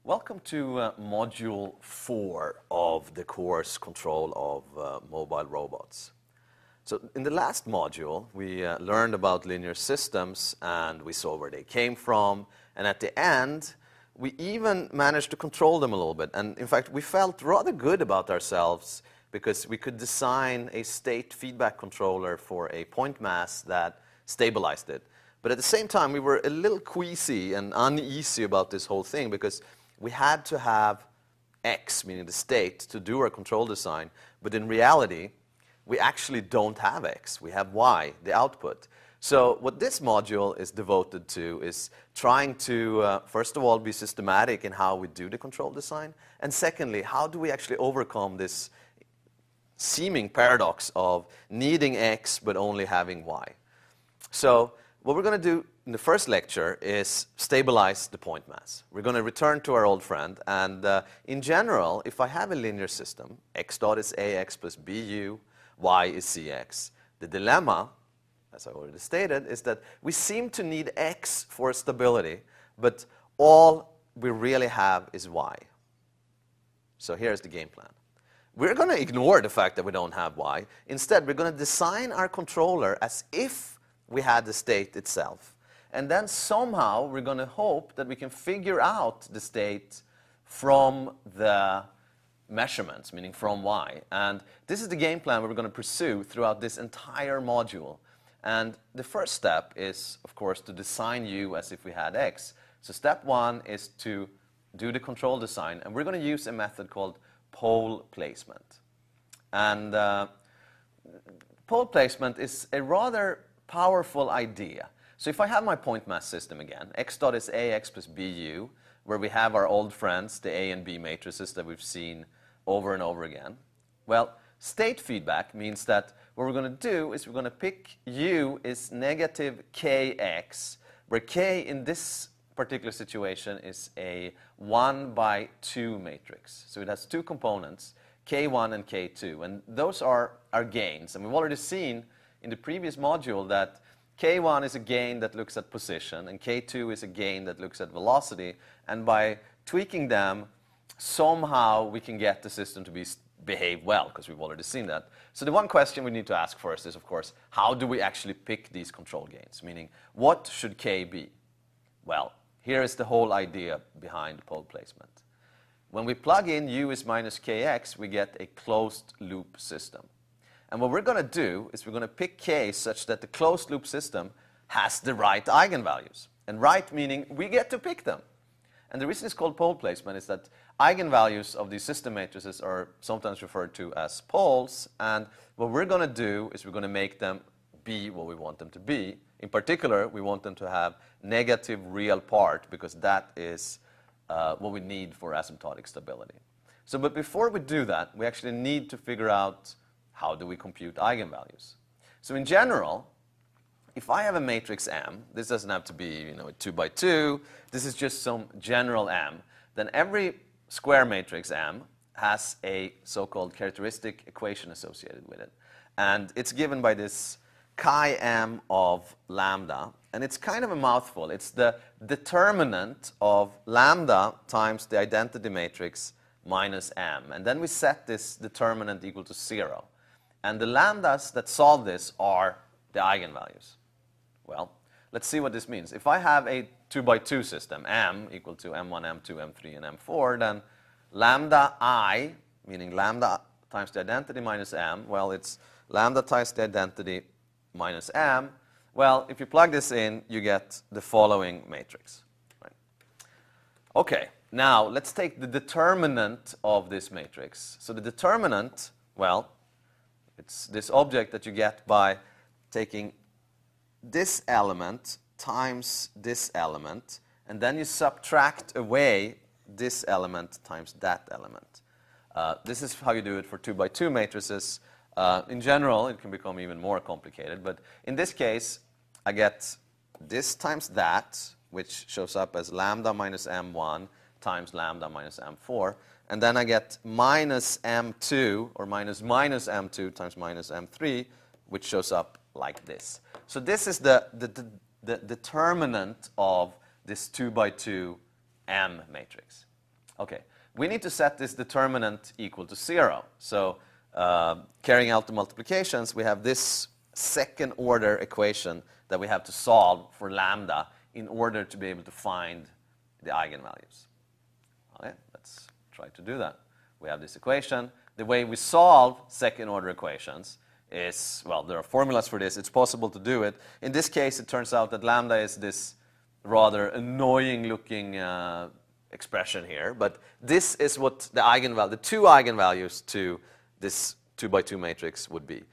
Welcome to Module 4 of the course Control of Mobile Robots. So in the last module, we learned about linear systems and we saw where they came from. And at the end, we even managed to control them a little bit. And in fact, we felt rather good about ourselves because we could design a state feedback controller for a point mass that stabilized it. But at the same time, we were a little queasy and uneasy about this whole thing because we had to have X, meaning the state, to do our control design. But in reality, we actually don't have X. We have Y, the output. So what this module is devoted to is trying to, first of all, be systematic in how we do the control design. And secondly, how do we actually overcome this seeming paradox of needing X but only having Y? So what we're going to do in the first lecture is stabilize the point mass. We're going to return to our old friend. And in general, if I have a linear system, x dot is ax plus bu, y is cx. The dilemma, as I already stated, is that we seem to need x for stability, but all we really have is y. So here's the game plan. We're going to ignore the fact that we don't have y. Instead, we're going to design our controller as if we had the state itself. And then somehow we're going to hope that we can figure out the state from the measurements, meaning from y. And this is the game plan we're going to pursue throughout this entire module. And the first step is, of course, to design u as if we had x. So step one is to do the control design. And we're going to use a method called pole placement. And pole placement is a rather powerful idea. So if I have my point mass system again, x dot is ax plus bu, where we have our old friends, the A and B matrices that we've seen over and over again. Well, state feedback means that what we're going to do is we're going to pick u is negative kx, where k in this particular situation is a 1 by 2 matrix. So it has two components, k1 and k2. And those are our gains. And we've already seen in the previous module that k1 is a gain that looks at position, and k2 is a gain that looks at velocity. And by tweaking them, somehow we can get the system to behave well, because we've already seen that. So the one question we need to ask first is, of course, how do we actually pick these control gains? Meaning, what should k be? Well, here is the whole idea behind pole placement. When we plug in u is minus kx, we get a closed loop system. And what we're going to do is we're going to pick k such that the closed loop system has the right eigenvalues. And right meaning we get to pick them. And the reason it's called pole placement is that eigenvalues of these system matrices are sometimes referred to as poles. And what we're going to do is we're going to make them be what we want them to be. In particular, we want them to have negative real part because that is what we need for asymptotic stability. So, but before we do that, we actually need to figure out how do we compute eigenvalues. So in general, if I have a matrix M, this doesn't have to be a 2 by 2, this is just some general M, then every square matrix M has a so-called characteristic equation associated with it. And it's given by this chi M of lambda. And it's kind of a mouthful. It's the determinant of lambda times the identity matrix minus M. And then we set this determinant equal to 0. And the lambdas that solve this are the eigenvalues. Well, let's see what this means. If I have a 2 by 2 system, M equal to M1, M2, M3, and M4, then lambda I, meaning lambda times the identity minus M, well, it's lambda times the identity minus M. Well, if you plug this in, you get the following matrix. Right? Okay, now let's take the determinant of this matrix. So the determinant, well, it's this object that you get by taking this element times this element, and then you subtract away this element times that element. This is how you do it for 2 by 2 matrices. In general, it can become even more complicated, but in this case, I get this times that, which shows up as lambda minus M1 times lambda minus M4, and then I get minus M2, or minus M2 times minus M3, which shows up like this. So this is the determinant of this 2 by 2 M matrix. Okay, we need to set this determinant equal to 0. So carrying out the multiplications, we have this second order equation that we have to solve for lambda in order to be able to find the eigenvalues. Okay, let's try to do that. We have this equation. The way we solve second order equations is, well, there are formulas for this. It's possible to do it. In this case, it turns out that lambda is this rather annoying looking expression here, but this is what the eigenvalue, the two eigenvalues to this 2 by 2 matrix would be.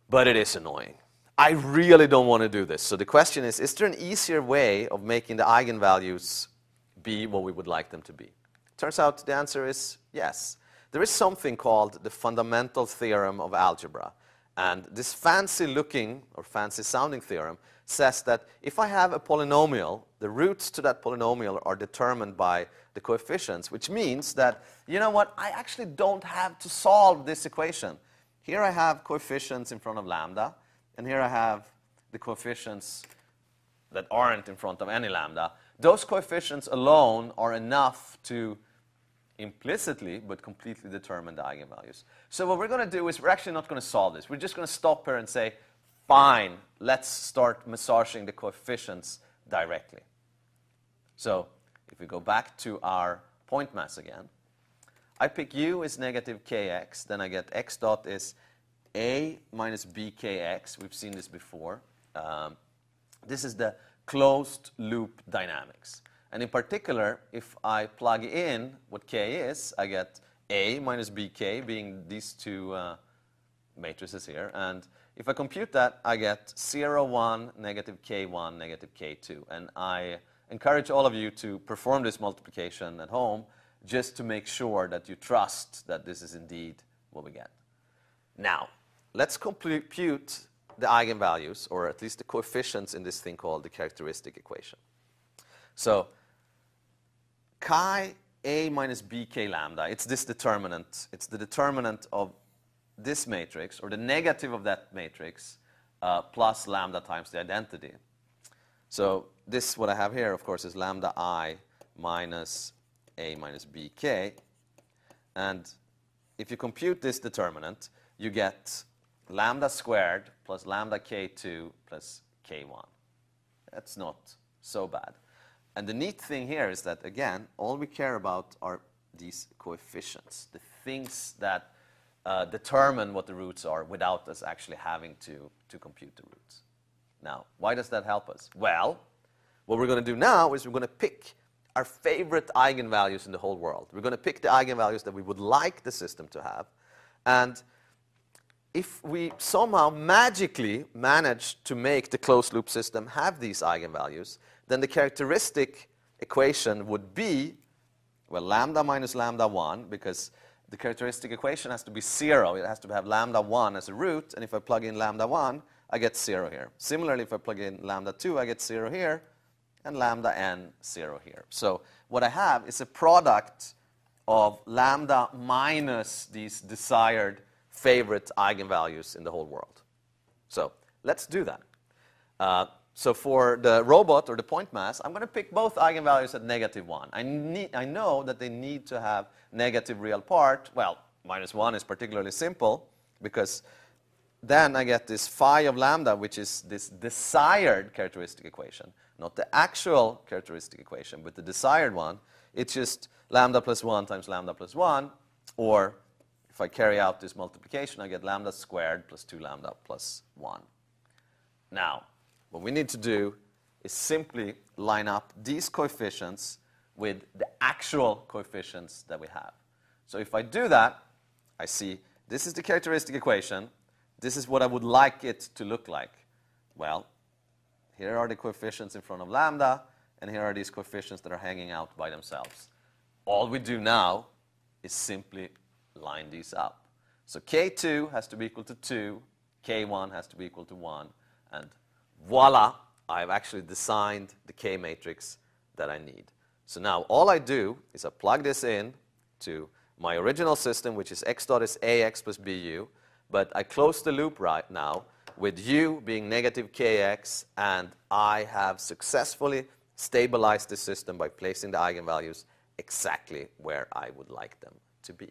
But it is annoying. I really don't want to do this. So the question is there an easier way of making the eigenvalues be what we would like them to be? Turns out the answer is yes. There is something called the fundamental theorem of algebra. And this fancy looking or fancy sounding theorem says that if I have a polynomial, the roots to that polynomial are determined by the coefficients, which means that, you know what, I actually don't have to solve this equation. Here I have coefficients in front of lambda, and here I have the coefficients that aren't in front of any lambda. Those coefficients alone are enough to implicitly but completely determine the eigenvalues. So what we're going to do is we're actually not going to solve this. We're just going to stop here and say, fine, let's start massaging the coefficients directly. So if we go back to our point mass again, I pick u is negative kx, then I get x dot is a minus bkx. We've seen this before. This is the closed loop dynamics. And in particular, if I plug in what k is, I get a minus bk, being these two matrices here. And if I compute that, I get 0, 1, negative k1, negative k2. And I encourage all of you to perform this multiplication at home just to make sure that you trust that this is indeed what we get. Now, let's compute the eigenvalues, or at least the coefficients in this thing called the characteristic equation. So chi a minus bk lambda, it's this determinant. It's the determinant of this matrix, or the negative of that matrix, plus lambda times the identity. So this, what I have here, of course, is lambda I minus a minus bk. And if you compute this determinant, you get lambda squared plus lambda k2 plus k1. That's not so bad. And the neat thing here is that, again, all we care about are these coefficients, the things that determine what the roots are without us actually having to compute the roots. Now, why does that help us? Well, what we're going to do now is we're going to pick our favorite eigenvalues in the whole world. We're going to pick the eigenvalues that we would like the system to have. And if we somehow magically manage to make the closed loop system have these eigenvalues, then the characteristic equation would be, well, lambda minus lambda 1, because the characteristic equation has to be 0. It has to have lambda 1 as a root, and if I plug in lambda 1, I get 0 here. Similarly, if I plug in lambda 2, I get 0 here, and lambda n 0 here. So what I have is a product of lambda minus these desired favorite eigenvalues in the whole world. So let's do that. So for the robot or the point mass, I'm going to pick both eigenvalues at negative 1. I know that they need to have negative real part. Well, minus 1 is particularly simple because then I get this phi of lambda, which is this desired characteristic equation. Not the actual characteristic equation, but the desired one. It's just lambda plus 1 times lambda plus 1, or if I carry out this multiplication, I get lambda squared plus 2 lambda plus 1. Now, what we need to do is simply line up these coefficients with the actual coefficients that we have. So if I do that, I see this is the characteristic equation. This is what I would like it to look like. Well, here are the coefficients in front of lambda, and here are these coefficients that are hanging out by themselves. All we do now is simply line these up. So k2 has to be equal to 2, k1 has to be equal to 1, and voila, I've actually designed the K matrix that I need. So now all I do is I plug this in to my original system, which is x dot is ax plus bu, but I close the loop right now with u being negative kx, and I have successfully stabilized the system by placing the eigenvalues exactly where I would like them to be.